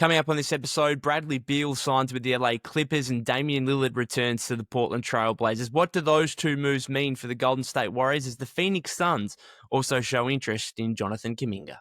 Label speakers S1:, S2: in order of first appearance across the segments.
S1: Coming up on this episode, Bradley Beal signs with the LA Clippers and Damian Lillard returns to the Portland Trail Blazers. What do those two moves mean for the Golden State Warriors as the Phoenix Suns also show interest in Jonathan Kuminga?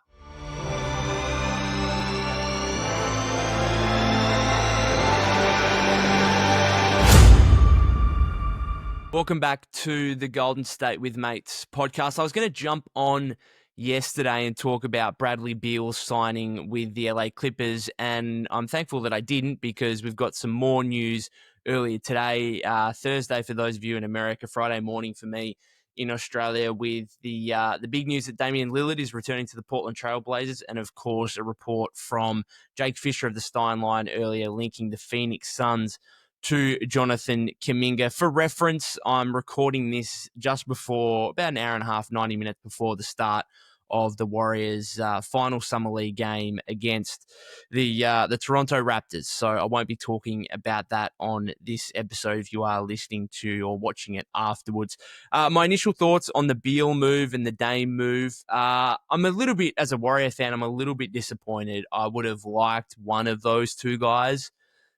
S1: Welcome back to the Golden State with Mates podcast. I was going to jump on yesterday and talk about Bradley Beal signing with the LA Clippers, and I'm thankful that I didn't because we've got some more news earlier today, Thursday for those of you in America, Friday morning for me in Australia, with the big news that Damian Lillard is returning to the Portland Trail Blazers, and of course a report from Jake Fisher of the Stein Line earlier linking the Phoenix Suns to Jonathan Kuminga. For reference, I'm recording this just before, about an hour and a half, 90 minutes before the start of the Warriors' final Summer League game against the Toronto Raptors. So I won't be talking about that on this episode if you are listening to or watching it afterwards. My initial thoughts on the Beal move and the Dame move. I'm a little bit, as a Warrior fan, I'm a little bit disappointed. I would have liked one of those two guys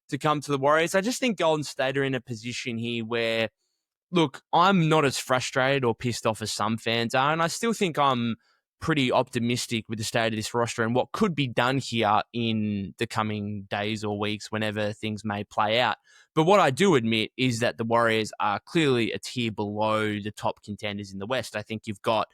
S1: to come to the Warriors. I just think Golden State are in a position here where, look, I'm not as frustrated or pissed off as some fans are, and I still think I'm pretty optimistic with the state of this roster and what could be done here in the coming days or weeks whenever things may play out. But what I do admit is that the Warriors are clearly a tier below the top contenders in the West. I think you've got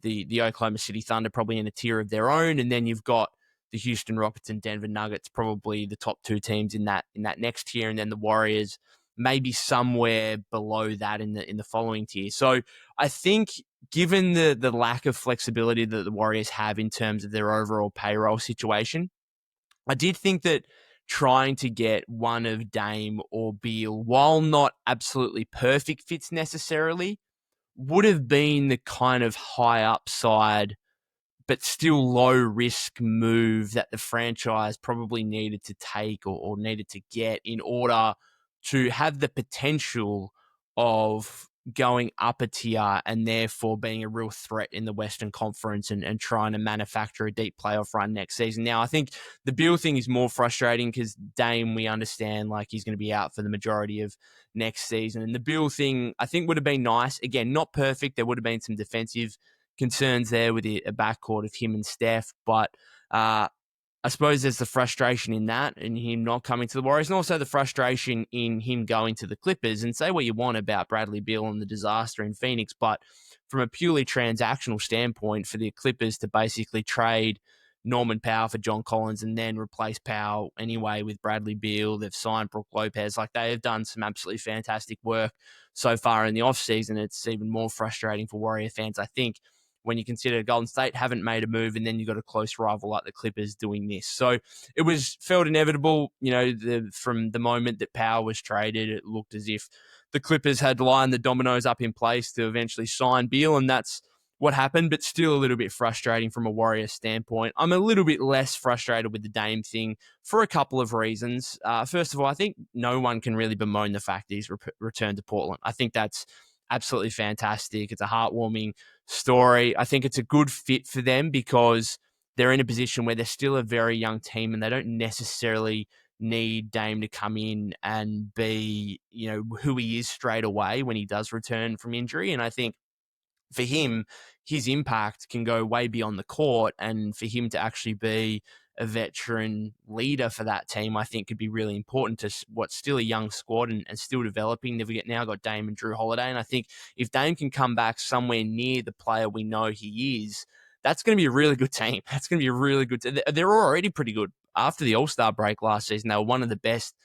S1: the Oklahoma City Thunder probably in a tier of their own, and then you've got the Houston Rockets and Denver Nuggets probably the top two teams in that next tier, and then the Warriors maybe somewhere below that in the following tier. So I think given the lack of flexibility that the Warriors have in terms of their overall payroll situation, I did think that trying to get one of Dame or Beal, while not absolutely perfect fits necessarily, would have been the kind of high upside but still low risk move that the franchise probably needed to take or needed to get in order to have the potential of going up a tier and therefore being a real threat in the Western Conference and trying to manufacture a deep playoff run next season. Now, I think the Beal thing is more frustrating because Dame, we understand, like, he's going to be out for the majority of next season. And the Beal thing, I think, would have been nice. Again, not perfect. There would have been some defensive concerns there with a backcourt of him and Steph, but I suppose there's the frustration in that and him not coming to the Warriors, and also the frustration in him going to the Clippers. And say what you want about Bradley Beal and the disaster in Phoenix, but from a purely transactional standpoint, for the Clippers to basically trade Norman Powell for John Collins and then replace Powell anyway with Bradley Beal, they've signed Brook Lopez. Like, they have done some absolutely fantastic work so far in the offseason. It's even more frustrating for Warrior fans, I think, when you consider Golden State haven't made a move and then you've got a close rival like the Clippers doing this. So it was felt inevitable, from the moment that Powell was traded, it looked as if the Clippers had lined the dominoes up in place to eventually sign Beal, and that's what happened, but still a little bit frustrating from a Warrior standpoint. I'm a little bit less frustrated with the Dame thing for a couple of reasons. First of all, I think no one can really bemoan the fact that he's returned to Portland. I think that's absolutely fantastic. It's a heartwarming story. I think it's a good fit for them because they're in a position where they're still a very young team and they don't necessarily need Dame to come in and be, who he is straight away when he does return from injury. And I think for him, his impact can go way beyond the court, and for him to actually be a veteran leader for that team, I think could be really important to what's still a young squad and still developing. They've now got Dame and Drew Holiday, and I think if Dame can come back somewhere near the player we know he is, that's going to be a really good team. That's going to be a really good team. They're already pretty good. After the All-Star break last season, they were one of the best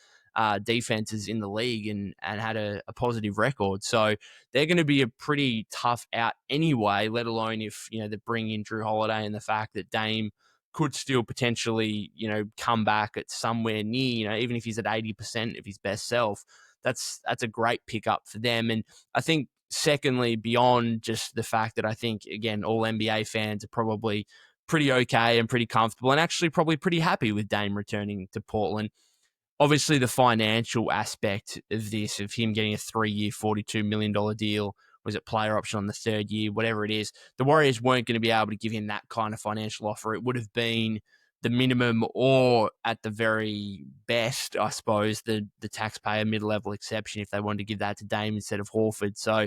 S1: defenses in the league and had a positive record. So they're going to be a pretty tough out anyway, let alone if, they bring in Drew Holiday and the fact that Dame could still potentially, come back at somewhere near, even if he's at 80% of his best self, that's a great pickup for them. And I think secondly, beyond just the fact that I think, again, all NBA fans are probably pretty okay and pretty comfortable and actually probably pretty happy with Dame returning to Portland. Obviously, the financial aspect of this, of him getting a 3-year, $42 million deal, was it player option on the third year, whatever it is, the Warriors weren't going to be able to give him that kind of financial offer. It would have been the minimum, or at the very best, I suppose, the taxpayer mid-level exception if they wanted to give that to Dame instead of Horford. So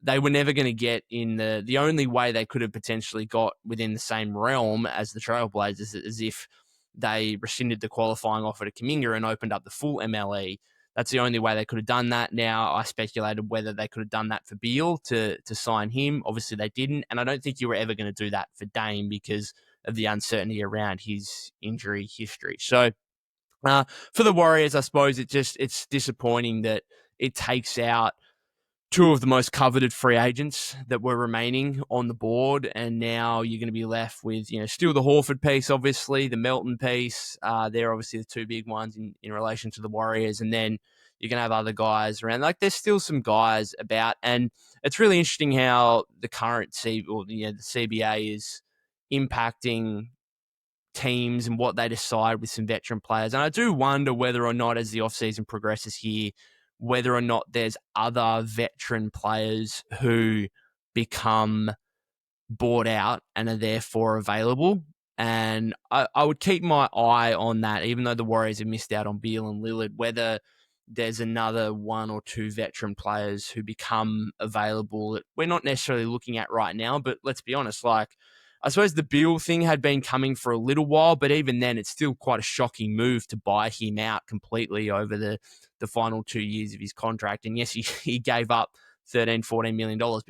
S1: they were never going to get in the only way they could have potentially got within the same realm as the Trailblazers is if they rescinded the qualifying offer to Kuminga and opened up the full MLE. That's the only way they could have done that. Now, I speculated whether they could have done that for Beal to sign him. Obviously, they didn't. And I don't think you were ever going to do that for Dame because of the uncertainty around his injury history. So for the Warriors, I suppose it's disappointing that it takes out two of the most coveted free agents that were remaining on the board, and now you're going to be left with, still the Horford piece, obviously, the Melton piece. They're obviously the two big ones in relation to the Warriors, and then you're going to have other guys around. Like, there's still some guys about, and it's really interesting how the current the CBA is impacting teams and what they decide with some veteran players. And I do wonder whether or not, as the offseason progresses here, whether or not there's other veteran players who become bought out and are therefore available. And I would keep my eye on that, even though the Warriors have missed out on Beal and Lillard, whether there's another one or two veteran players who become available that we're not necessarily looking at right now. But let's be honest, I suppose the Beal thing had been coming for a little while, but even then it's still quite a shocking move to buy him out completely over the final 2 years of his contract. And yes, he gave up $13-14 million, but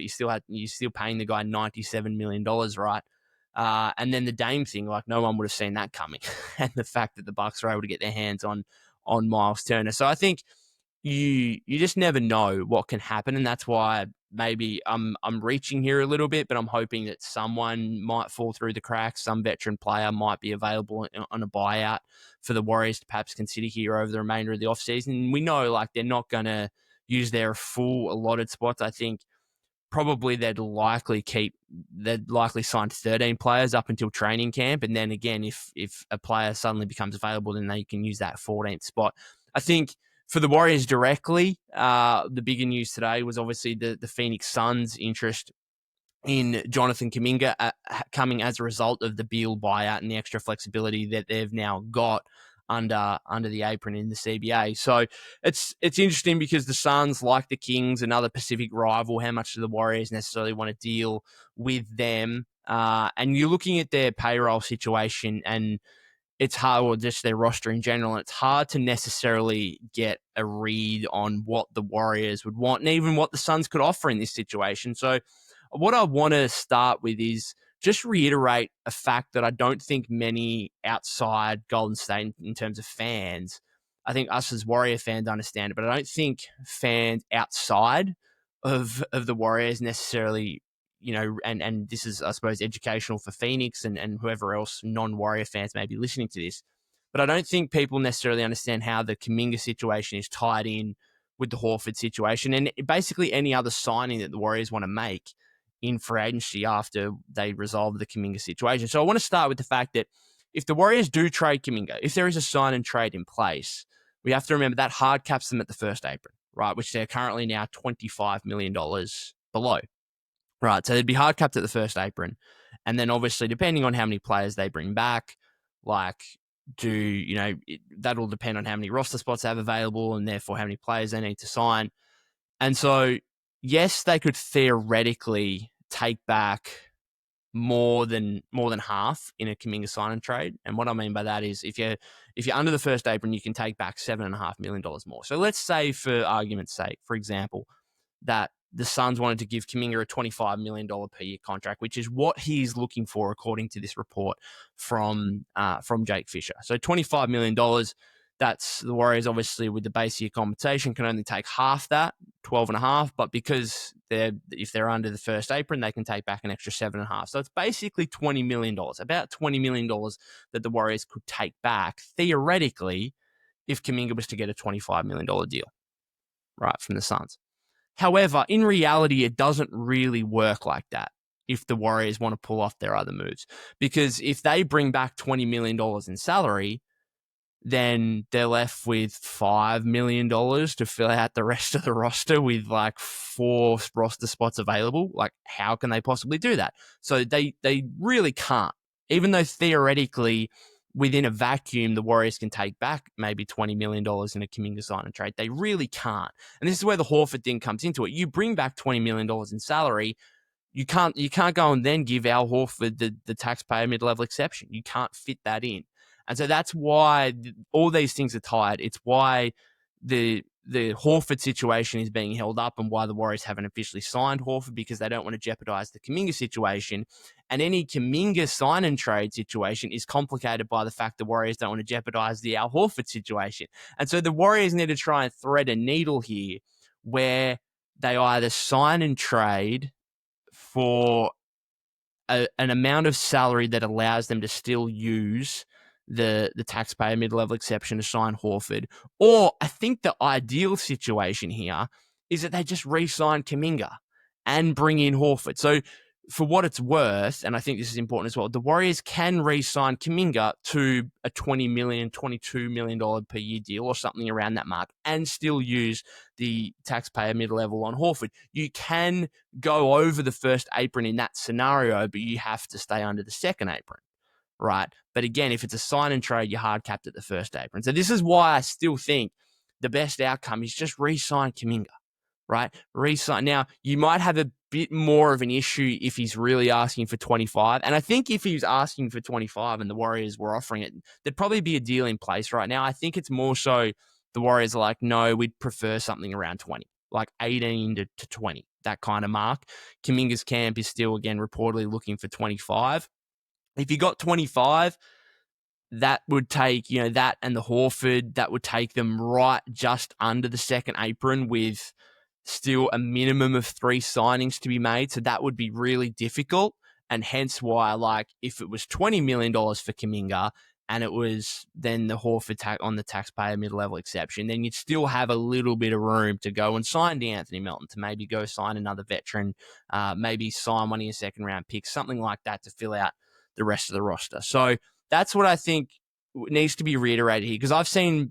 S1: you're still paying the guy $97 million, right? And then the Dame thing, no one would have seen that coming. And the fact that the Bucks were able to get their hands on Miles Turner. So I think you just never know what can happen, and that's why maybe I'm reaching here a little bit, but I'm hoping that someone might fall through the cracks. Some veteran player might be available on a buyout for the Warriors to perhaps consider here over the remainder of the offseason. We know they're not going to use their full allotted spots. I think probably they'd likely sign 13 players up until training camp. And then again, if a player suddenly becomes available, then they can use that 14th spot. I think for the Warriors directly, the bigger news today was obviously the Phoenix Suns' interest in Jonathan Kuminga coming as a result of the Beal buyout and the extra flexibility that they've now got under the apron in the CBA. So it's interesting because the Suns, like the Kings, another Pacific rival, how much do the Warriors necessarily want to deal with them? And you're looking at their payroll situation, and it's hard, or just their roster in general, and it's hard to necessarily get a read on what the Warriors would want and even what the Suns could offer in this situation. So what I want to start with is just reiterate a fact that I don't think many outside Golden State in terms of fans, I think us as Warrior fans understand it, but I don't think fans outside of the Warriors necessarily, and this is, I suppose, educational for Phoenix and whoever else non-Warrior fans may be listening to this, but I don't think people necessarily understand how the Kuminga situation is tied in with the Horford situation and basically any other signing that the Warriors want to make in free agency after they resolve the Kuminga situation. So I want to start with the fact that if the Warriors do trade Kuminga, if there is a sign and trade in place, we have to remember that hard caps them at the first apron, right? Which they're currently now $25 million below, right? So they'd be hard capped at the first apron. And then obviously, depending on how many players they bring back, that'll depend on how many roster spots they have available and therefore how many players they need to sign. And so, yes, they could theoretically take back more than half in a Kuminga sign and trade. And what I mean by that is if you're under the first apron, you can take back $7.5 million more. So let's say, for argument's sake, for example, that the Suns wanted to give Kuminga a $25 million per year contract, which is what he's looking for according to this report from Jake Fisher. So $25 million. That's the Warriors, obviously, with the base year compensation, can only take half that, 12.5. But because if they're under the first apron, they can take back an extra 7.5. So it's basically $20 million, about $20 million that the Warriors could take back theoretically if Kuminga was to get a $25 million deal, right, from the Suns. However, in reality, it doesn't really work like that if the Warriors want to pull off their other moves, because if they bring back $20 million in salary, then they're left with $5 million to fill out the rest of the roster with 4 roster spots available. How can they possibly do that? So they really can't. Even though theoretically within a vacuum, the Warriors can take back maybe $20 million in a Kuminga sign and trade. They really can't. And this is where the Horford thing comes into it. You bring back $20 million in salary, you can't go and then give Al Horford the taxpayer mid-level exception. You can't fit that in. And so that's why all these things are tied. It's why the Horford situation is being held up and why the Warriors haven't officially signed Horford, because they don't want to jeopardize the Kuminga situation. And any Kuminga sign and trade situation is complicated by the fact the Warriors don't want to jeopardize the Al Horford situation. And so the Warriors need to try and thread a needle here where they either sign and trade for an amount of salary that allows them to still use the taxpayer mid-level exception to sign Horford. Or I think the ideal situation here is that they just re-sign Kuminga and bring in Horford. So for what it's worth, and I think this is important as well, the Warriors can re-sign Kuminga to a $20 million, $22 million per year deal or something around that mark and still use the taxpayer mid-level on Horford. You can go over the first apron in that scenario, but you have to stay under the second apron, right? But again, if it's a sign and trade, you're hard capped at the first apron. So this is why I still think the best outcome is just re-sign Kuminga, right? Re-sign. Now, you might have a bit more of an issue if he's really asking for 25. And I think if he was asking for 25 and the Warriors were offering it, there'd probably be a deal in place right now. I think it's more so the Warriors are like, no, we'd prefer something around 20, like 18 to 20, that kind of mark. Kuminga's camp is still, again, reportedly looking for 25. If you got 25, that would take, that and the Horford, that would take them right just under the second apron with still a minimum of 3 signings to be made. So that would be really difficult. And hence why, if it was $20 million for Kuminga and it was then the Horford on the taxpayer mid-level exception, then you'd still have a little bit of room to go and sign D'Anthony Melton, to maybe go sign another veteran, maybe sign one of your second-round picks, something like that to fill out the rest of the roster. So that's what I think needs to be reiterated here, because I've seen,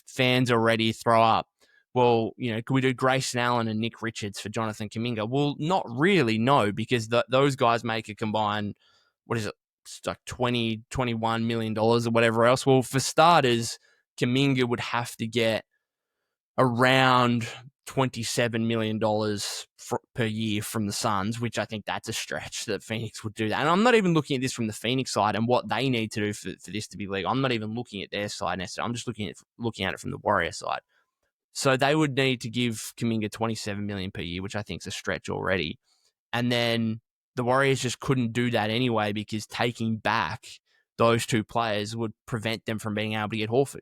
S1: fans already throw up, well, could we do Grayson Allen and Nick Richards for Jonathan Kuminga? Well, not really, no, because those guys make a combined, what is it, it's like $20, $21 million or whatever else. Well, for starters, Kuminga would have to get around $27 million per year from the Suns, which I think that's a stretch that Phoenix would do that. And I'm not even looking at this from the Phoenix side and what they need to do for this to be legal. I'm not even looking at their side necessarily. I'm just looking at it from the Warrior side. So they would need to give Kuminga $27 million per year, which I think is a stretch already. And then the Warriors just couldn't do that anyway, because taking back those 2 players would prevent them from being able to get Horford.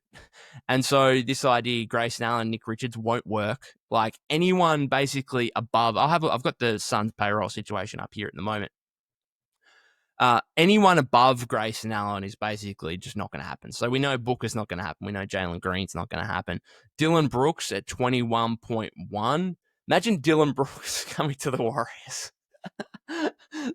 S1: And so this idea, Grayson Allen, Nick Richards, won't work. Like anyone basically above, I've got the Suns payroll situation up here at the moment. Anyone above Grayson Allen is basically just not going to happen. So we know Booker's not going to happen. We know Jalen Green's not going to happen. Dylan Brooks at 21.1. Imagine Dylan Brooks coming to the Warriors.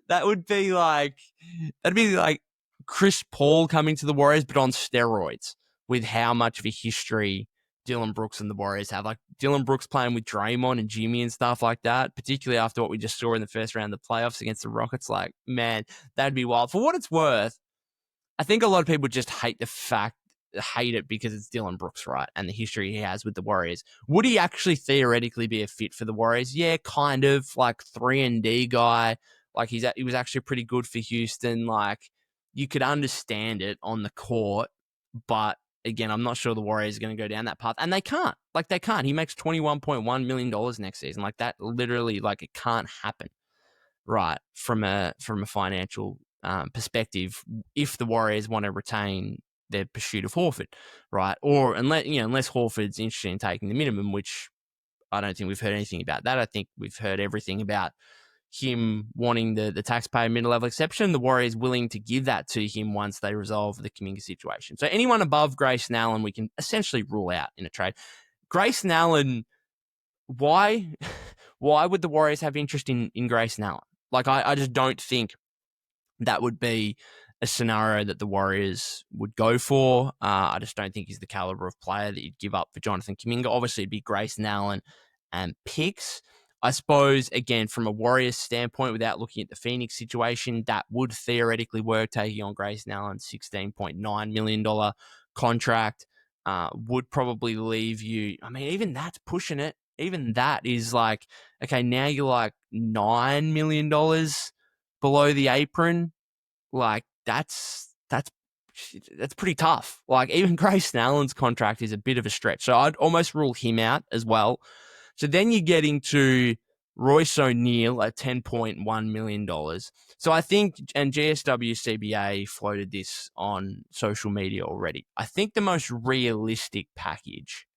S1: That'd be like Chris Paul coming to the Warriors, but on steroids, with how much of a history Dylan Brooks and the Warriors have. Like Dylan Brooks playing with Draymond and Jimmy and stuff like that, particularly after what we just saw in the first round of the playoffs against the Rockets. Like, man, that'd be wild. For what it's worth, I think a lot of people just hate it because it's Dylan Brooks, right? And the history he has with the Warriors. Would he actually theoretically be a fit for the Warriors? Yeah, kind of. Like 3-and-D guy. Like he was actually pretty good for Houston. Like you could understand it on the court, but again, I'm not sure the Warriors are going to go down that path, and they can't. Like they can't. He makes $21.1 million next season. Like that, literally, like it can't happen, right? From a financial perspective, if the Warriors want to retain their pursuit of Horford, right? Or unless Horford's interested in taking the minimum, which I don't think we've heard anything about that. I think we've heard everything about him wanting the taxpayer mid-level exception. The Warriors willing to give that to him once they resolve the Kuminga situation. So anyone above Grayson Allen, we can essentially rule out in a trade. Grayson Allen, why would the Warriors have interest in Grayson Allen? Like, I just don't think that would be a scenario that the Warriors would go for. I just don't think he's the caliber of player that you'd give up for Jonathan Kuminga. Obviously, it'd be Grayson Allen and picks. I suppose, again, from a Warriors standpoint, without looking at the Phoenix situation, that would theoretically work, taking on Grayson Allen's $16.9 million contract. Would probably leave you, I mean, even that's pushing it. Even that is like, okay, now you're like $9 million below the apron. Like, that's pretty tough. Like, even Grayson Allen's contract is a bit of a stretch. So I'd almost rule him out as well. So then you get into Royce O'Neal at $10.1 million. So I think, and GSW CBA floated this on social media already, I think the most realistic package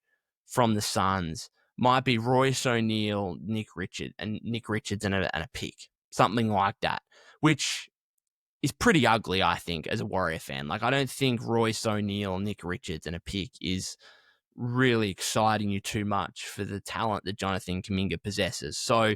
S1: from the Suns might be Royce O'Neal, Nick Richards and a pick, something like that, which is pretty ugly, I think, as a Warrior fan. Like, I don't think Royce O'Neal, Nick Richards and a pick is really exciting you too much for the talent that Jonathan Kuminga possesses. So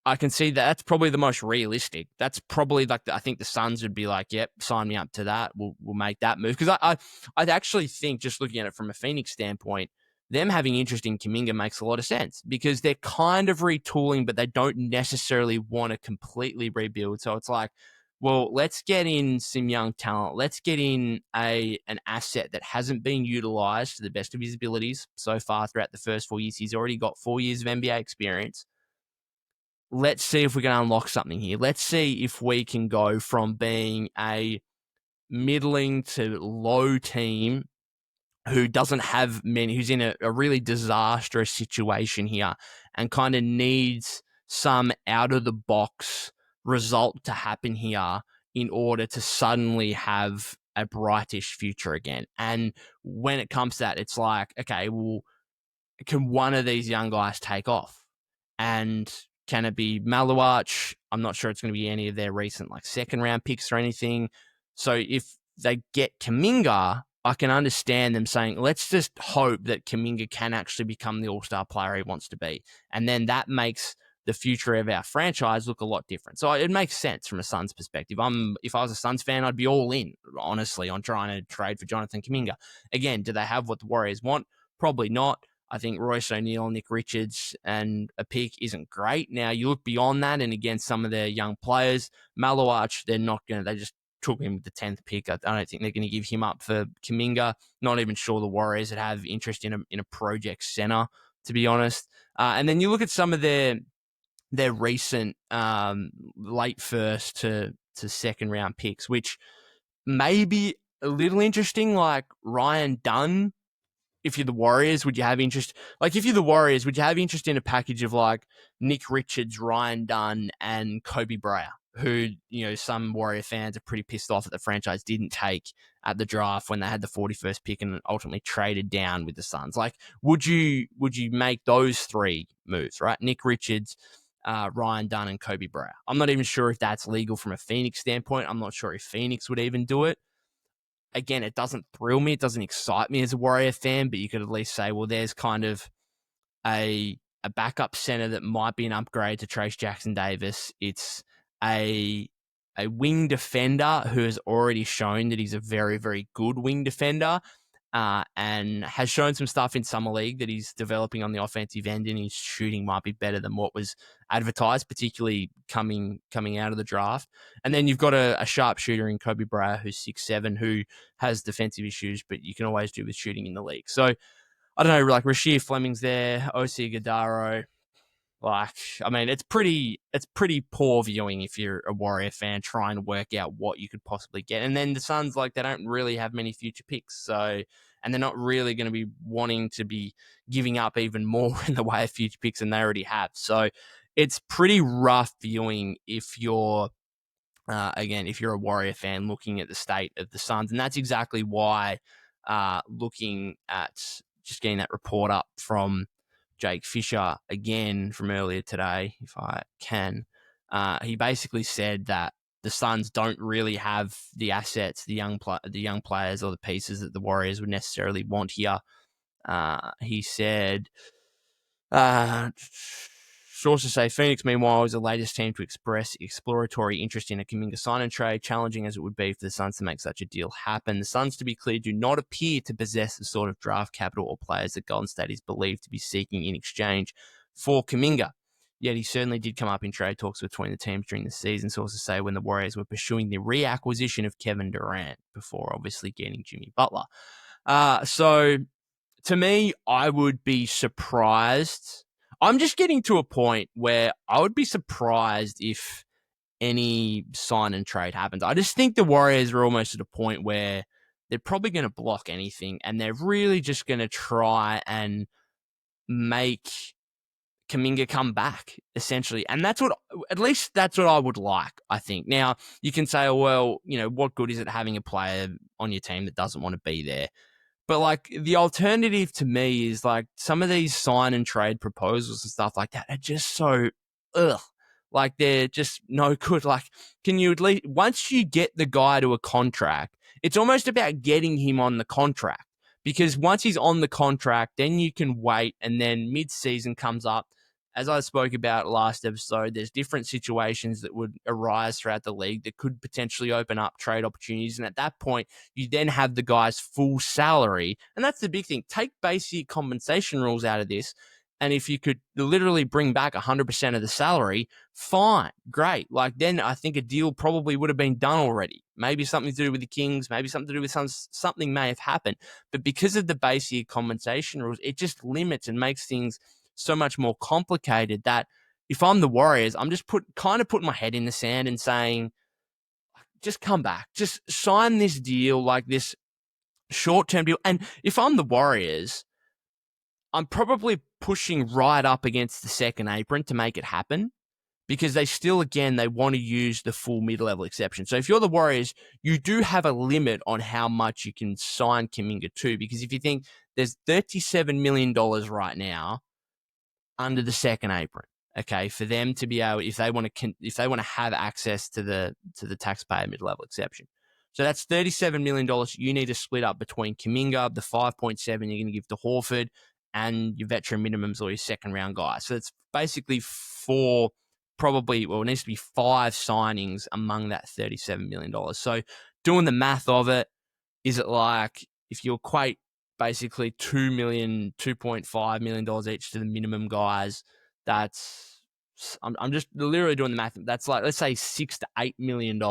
S1: I can see that's probably the most realistic. That's probably like, I think the Suns would be like, yep, sign me up to that. We'll make that move. Because I actually think, just looking at it from a Phoenix standpoint, them having interest in Kuminga makes a lot of sense because they're kind of retooling, but they don't necessarily want to completely rebuild. So it's like, well, let's get in some young talent. Let's get in an asset that hasn't been utilized to the best of his abilities so far throughout the first 4 years. He's already got 4 years of NBA experience. Let's see if we can unlock something here. Let's see if we can go from being a middling to low team who doesn't have many, who's in a really disastrous situation here and kind of needs some out of the box result to happen here in order to suddenly have a brightish future again. And when it comes to that, it's like, okay, well, can one of these young guys take off? And can it be Maluach? I'm not sure it's going to be any of their recent like second round picks or anything. So if they get Kuminga, I can understand them saying, let's just hope that Kuminga can actually become the all-star player he wants to be. And then that makes the future of our franchise look a lot different. So it makes sense from a Suns perspective. If I was a Suns fan, I'd be all in, honestly, on trying to trade for Jonathan Kuminga. Again, do they have what the Warriors want? Probably not. I think Royce O'Neal, Nick Richards, and a pick isn't great. Now, you look beyond that, and against some of their young players, Maluach, they just took him with the 10th pick. I don't think they're going to give him up for Kuminga. Not even sure the Warriors would have interest in a project center, to be honest. And then you look at some of their recent late first to second round picks, which may be a little interesting, like Ryan Dunn. If you're the Warriors, would you have interest? Like, if you're the Warriors, would you have interest in a package of like Nick Richards, Ryan Dunn, and Kobe Bryant, who, some Warrior fans are pretty pissed off that the franchise didn't take at the draft when they had the 41st pick and ultimately traded down with the Suns? Like, would you make those three moves, right? Nick Richards, Ryan Dunn, and Kobe Bryant. I'm not even sure if that's legal from a Phoenix standpoint. I'm not sure if Phoenix would even do it. Again, it doesn't thrill me. It doesn't excite me as a Warrior fan, but you could at least say, well, there's kind of a backup center that might be an upgrade to Trace Jackson-Davis. It's a wing defender who has already shown that he's a very, very good wing defender, and has shown some stuff in Summer League that he's developing on the offensive end, and his shooting might be better than what was advertised, particularly coming out of the draft. And then you've got a sharpshooter in Kobe Bryant, who's 6'7", who has defensive issues, but you can always do with shooting in the league. So I don't know, like Rasheed Fleming's there, O.C. Gadaro. Like, I mean, it's pretty poor viewing if you're a Warrior fan trying to work out what you could possibly get. And then the Suns, like, they don't really have many future picks. So, and they're not really going to be wanting to be giving up even more in the way of future picks than they already have. So it's pretty rough viewing if you're, again, if you're a Warrior fan looking at the state of the Suns. And that's exactly why, looking at just getting that report up from Jake Fisher again from earlier today, if I can, he basically said that the Suns don't really have the assets, the young players or the pieces that the Warriors would necessarily want here. He said, sources say Phoenix, meanwhile, is the latest team to express exploratory interest in a Kuminga sign and trade, challenging as it would be for the Suns to make such a deal happen. The Suns, to be clear, do not appear to possess the sort of draft capital or players that Golden State is believed to be seeking in exchange for Kuminga. Yet he certainly did come up in trade talks between the teams during the season. Sources say when the Warriors were pursuing the reacquisition of Kevin Durant before obviously getting Jimmy Butler. So to me, I would be surprised. I'm just getting to a point where I would be surprised if any sign and trade happens. I just think the Warriors are almost at a point where they're probably going to block anything, and they're really just going to try and make Kuminga come back, essentially. And that's what, at least that's what I would like, I think. Now, you can say, oh, well, what good is it having a player on your team that doesn't want to be there? But, like, the alternative to me is, like, some of these sign and trade proposals and stuff like that are just so, ugh. Like, they're just no good. Like, can you at least, once you get the guy to a contract, it's almost about getting him on the contract. Because once he's on the contract, then you can wait, and then mid-season comes up. As I spoke about last episode, there's different situations that would arise throughout the league that could potentially open up trade opportunities. And at that point, you then have the guy's full salary. And that's the big thing. Take basic compensation rules out of this. And if you could literally bring back 100% of the salary, fine, great. Like, then I think a deal probably would have been done already. Maybe something to do with the Kings, maybe something to do with something may have happened. But because of the basic compensation rules, it just limits and makes things so much more complicated that if I'm the Warriors, I'm just kind of putting my head in the sand and saying, just come back, just sign this deal, like this short-term deal. And if I'm the Warriors, I'm probably pushing right up against the second apron to make it happen, because they still, again, they want to use the full mid-level exception. So if you're the Warriors, you do have a limit on how much you can sign Kuminga to, because if you think there's $37 million right now under the second apron, okay, for them to be able, if they want to have access to the taxpayer mid-level exception. So that's $37 million you need to split up between Kuminga, the 5.7 you're going to give to Horford, and your veteran minimums or your second round guys. So it's basically it needs to be 5 signings among that $37 million. So doing the math of it, is it like, if you equate basically $2.5 million each to the minimum guys, I'm just literally doing the math. That's like, let's say $6 to $8 million,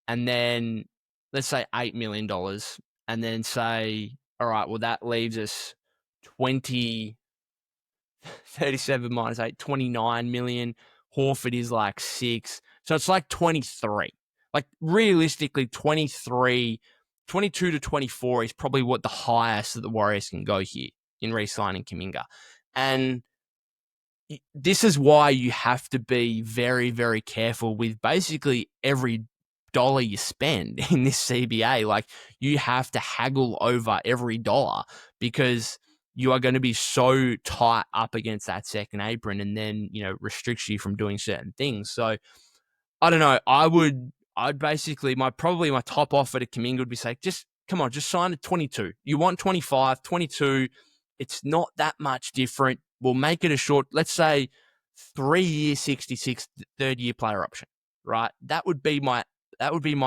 S1: and then let's say $8 million, and then say, all right, well, that leaves us 37 minus 8, 29 million. Horford is like 6. So it's like 23. Like, realistically, 22 to 24 is probably what the highest that the Warriors can go here in re-signing Kuminga. And this is why you have to be very, very careful with basically every dollar you spend in this CBA. Like, you have to haggle over every dollar, because you are going to be so tight up against that second apron, and then, restricts you from doing certain things. So I don't know. I'd basically, my top offer to Kuminga would be say, just come on, just sign at 22. You want 25, 22. It's not that much different. We'll make it a short, let's say 3-year, 66, third-year player option, right? That would be my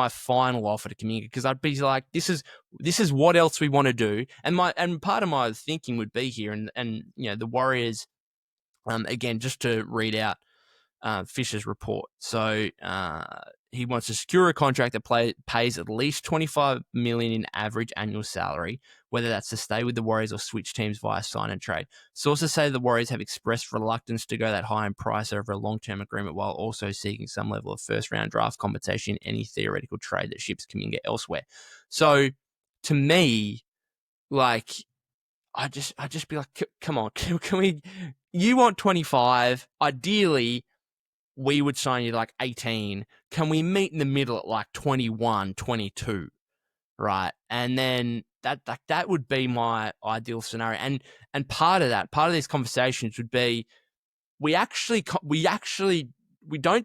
S1: final offer to Kuminga, because I'd be like, this is what else we want to do. And part of my thinking would be here, and the Warriors, again, just to read out Fisher's report. So he wants to secure a contract that pays at least $25 million in average annual salary, whether that's to stay with the Warriors or switch teams via sign and trade. Sources say the Warriors have expressed reluctance to go that high in price over a long-term agreement, while also seeking some level of first-round draft compensation in any theoretical trade that ships Kuminga elsewhere. So to me, like, I just be like, come on, can we? You want 25? Ideally, we would sign you like 18. Can we meet in the middle at like 21, 22, right? And then that would be my ideal scenario. And part of these conversations would be, we don't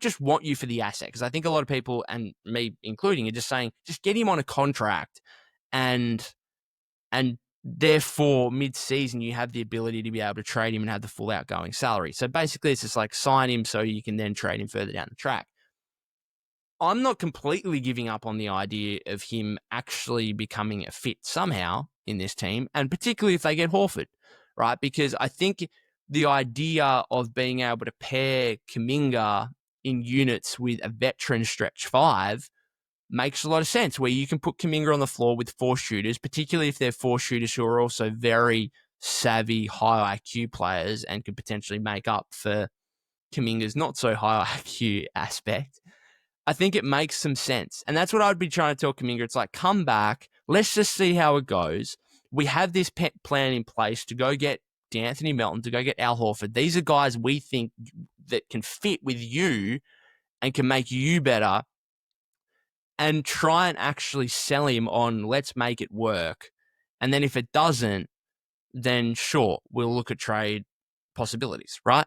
S1: just want you for the asset, because I think a lot of people, and me including, are just saying, just get him on a contract, and therefore mid-season you have the ability to be able to trade him and have the full outgoing salary. So basically it's just like, sign him so you can then trade him further down the track. I'm not completely giving up on the idea of him actually becoming a fit somehow in this team, and particularly if they get Horford, right? Because I think the idea of being able to pair Kuminga in units with a veteran stretch five makes a lot of sense, where you can put Kuminga on the floor with four shooters, particularly if they're four shooters who are also very savvy, high IQ players and could potentially make up for Kuminga's not so high IQ aspect. I think it makes some sense. And that's what I'd be trying to tell Kuminga. It's like, come back. Let's just see how it goes. We have this plan in place to go get D'Anthony Melton, to go get Al Horford. These are guys we think that can fit with you and can make you better, and try and actually sell him on, let's make it work. And then if it doesn't, then sure, we'll look at trade possibilities, right?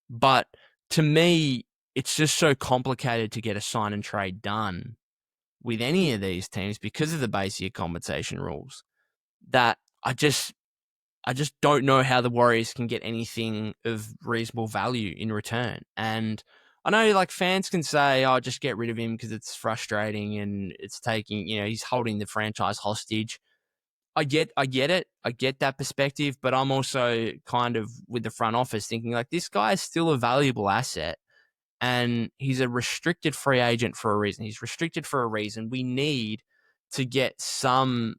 S1: But to me, it's just so complicated to get a sign and trade done with any of these teams because of the base year compensation rules that I just don't know how the Warriors can get anything of reasonable value in return. And I know like fans can say, oh, just get rid of him because it's frustrating and it's taking, he's holding the franchise hostage. I get it. I get that perspective, but I'm also kind of with the front office thinking like this guy is still a valuable asset and he's a restricted free agent for a reason. He's restricted for a reason. We need to get some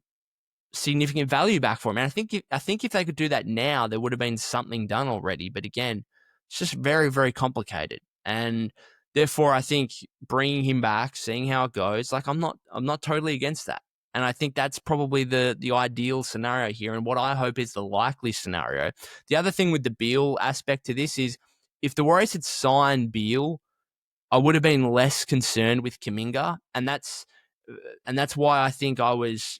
S1: significant value back for him. And I think if they could do that now, there would have been something done already. But again, it's just very, very complicated. And therefore, I think bringing him back, seeing how it goes, like I'm not totally against that. And I think that's probably the ideal scenario here, and what I hope is the likely scenario. The other thing with the Beal aspect to this is, if the Warriors had signed Beal, I would have been less concerned with Kuminga, and that's why I think I was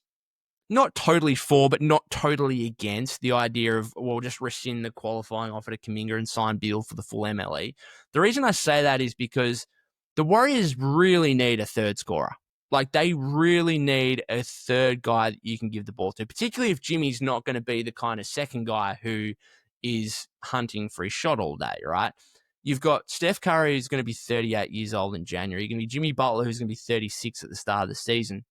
S1: not totally for, but not totally against the idea of, well, just rescind the qualifying offer to Kuminga and sign Beal for the full MLE. The reason I say that is because the Warriors really need a third scorer. Like, they really need a third guy that you can give the ball to, particularly if Jimmy's not going to be the kind of second guy who is hunting for his shot all day, right? You've got Steph Curry, who's going to be 38 years old in January. You're going to be Jimmy Butler, who's going to be 36 at the start of the season.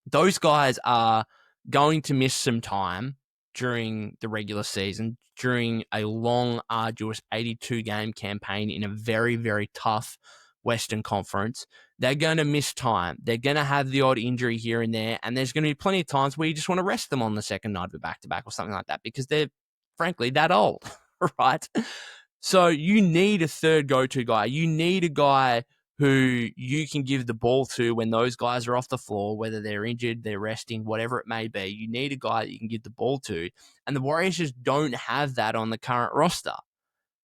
S1: Those guys are going to miss some time during the regular season, during a long, arduous 82-game campaign in a very, very tough Western Conference. They're going to miss time. They're going to have the odd injury here and there, and there's going to be plenty of times where you just want to rest them on the second night of a back-to-back or something like that because they're, frankly, that old, right? So you need a third go-to guy. You need a guy who you can give the ball to when those guys are off the floor, whether they're injured, they're resting, whatever it may be. You need a guy that you can give the ball to. And the Warriors just don't have that on the current roster,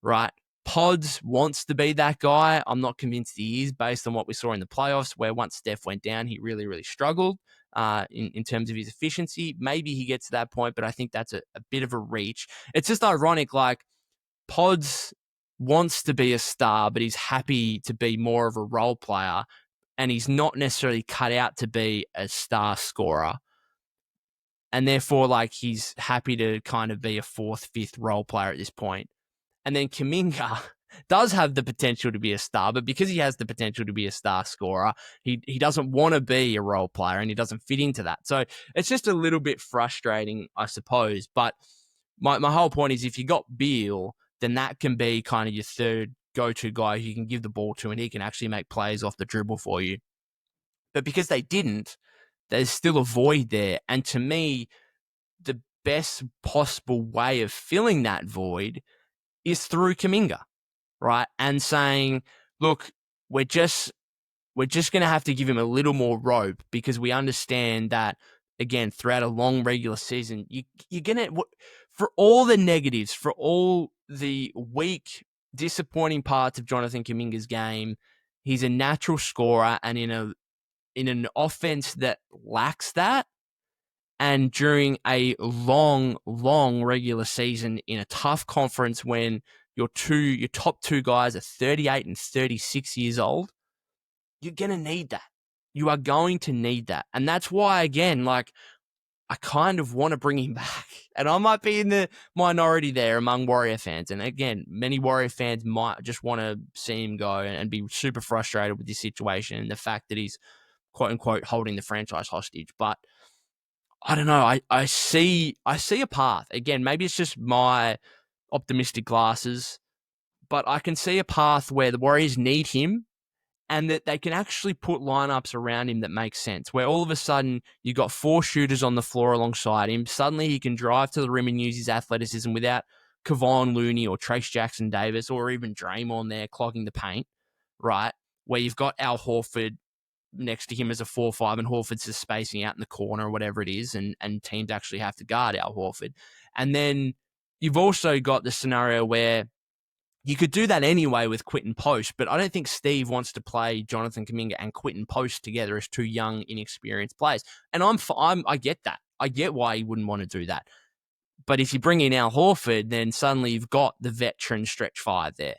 S1: right? Pods wants to be that guy. I'm not convinced he is, based on what we saw in the playoffs, where once Steph went down, he really, really struggled in terms of his efficiency. Maybe he gets to that point, but I think that's a bit of a reach. It's just ironic, like, Pods wants to be a star, but he's happy to be more of a role player, and he's not necessarily cut out to be a star scorer. And therefore, like, he's happy to kind of be a fourth, fifth role player at this point. And then Kuminga does have the potential to be a star, but because he has the potential to be a star scorer, he doesn't want to be a role player, and he doesn't fit into that. So it's just a little bit frustrating, I suppose. But my whole point is, if you got Beal, then that can be kind of your third go-to guy who you can give the ball to, and he can actually make plays off the dribble for you. But because they didn't, there's still a void there. And to me, the best possible way of filling that void is through Kuminga, right? And saying, look, we're just going to have to give him a little more rope, because we understand that, again, throughout a long regular season, you're going to, for all the negatives, for all the weak, disappointing parts of Jonathan Kuminga's game, he's a natural scorer, and in an offense that lacks that, and during a long, long regular season in a tough conference when your top two guys are 38 and 36 years old, you're going to need that. You are going to need that. And that's why, again, like, I kind of want to bring him back. And I might be in the minority there among Warrior fans. And again, many Warrior fans might just want to see him go and be super frustrated with this situation and the fact that he's, quote unquote, holding the franchise hostage. But I don't know. I see a path. Again, maybe it's just my optimistic glasses, but I can see a path where the Warriors need him and that they can actually put lineups around him that make sense, where all of a sudden you've got 4 shooters on the floor alongside him. Suddenly he can drive to the rim and use his athleticism without Kevon Looney or Trace Jackson Davis or even Draymond there clogging the paint, right? Where you've got Al Horford next to him as a 4-5 and Horford's just spacing out in the corner or whatever it is, and teams actually have to guard Al Horford. And then you've also got the scenario where you could do that anyway with Quentin Post, but I don't think Steve wants to play Jonathan Kuminga and Quentin Post together as 2 young, inexperienced players. And I get that. I get why he wouldn't want to do that. But if you bring in Al Horford, then suddenly you've got the veteran stretch 5 there.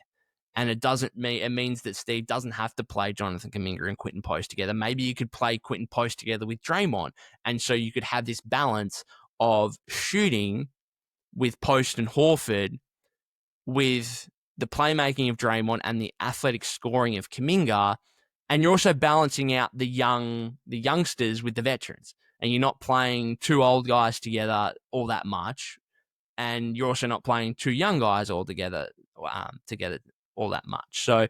S1: And it means that Steve doesn't have to play Jonathan Kuminga and Quentin Post together. Maybe you could play Quentin Post together with Draymond. And so you could have this balance of shooting with Post and Horford with the playmaking of Draymond and the athletic scoring of Kuminga, and you're also balancing out the youngsters with the veterans, and you're not playing 2 old guys together all that much, and you're also not playing 2 young guys all together all that much. So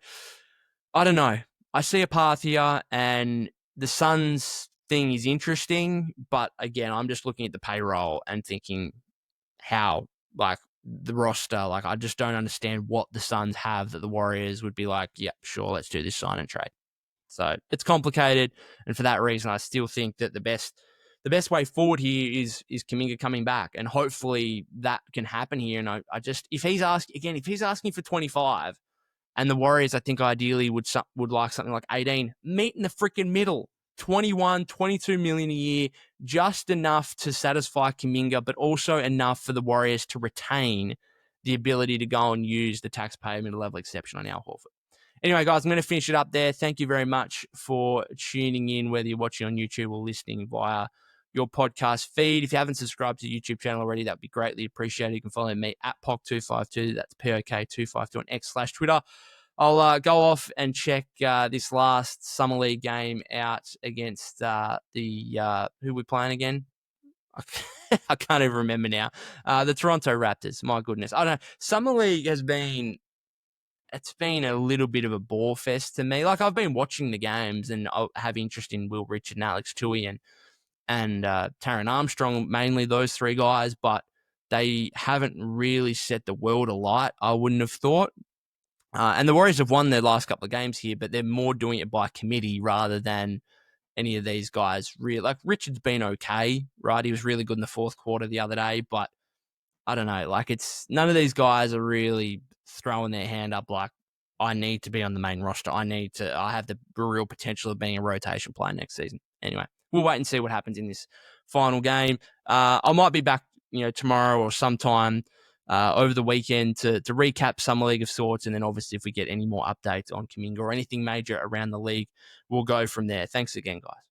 S1: I don't know. I see a path here, and the Suns thing is interesting, but again, I'm just looking at the payroll and thinking how, like, the roster, like, I just don't understand what the Suns have that the Warriors would be like, yeah, sure, let's do this sign and trade. So it's complicated, and for that reason, I still think that the best way forward here is Kuminga coming back, and hopefully that can happen here. And I just, if he's asking for 25, and the Warriors, I think ideally would like something like 18, meet in the freaking middle. 21, 22 million a year, just enough to satisfy Kuminga, but also enough for the Warriors to retain the ability to go and use the taxpayer middle-level exception on Al Horford. Anyway, guys, I'm going to finish it up there. Thank you very much for tuning in, whether you're watching on YouTube or listening via your podcast feed. If you haven't subscribed to the YouTube channel already, that would be greatly appreciated. You can follow me at POC252. That's POK252 on X/Twitter. I'll go off and check this last Summer League game out against who we're playing again? I can't even remember now. The Toronto Raptors. My goodness. I don't know. Summer League it's been a little bit of a bore fest to me. Like, I've been watching the games and I have interest in Will Richard and Alex Tui and Taron Armstrong, mainly those 3 guys, but they haven't really set the world alight, I wouldn't have thought. And the Warriors have won their last couple of games here, but they're more doing it by committee rather than any of these guys. Like, Richard's been okay, right? He was really good in the 4th quarter the other day, but I don't know. Like, none of these guys are really throwing their hand up like, I need to be on the main roster. I have the real potential of being a rotation player next season. Anyway, we'll wait and see what happens in this final game. I might be back, tomorrow or sometime over the weekend to recap Summer League of sorts. And then obviously if we get any more updates on Kuminga or anything major around the league, we'll go from there. Thanks again, guys.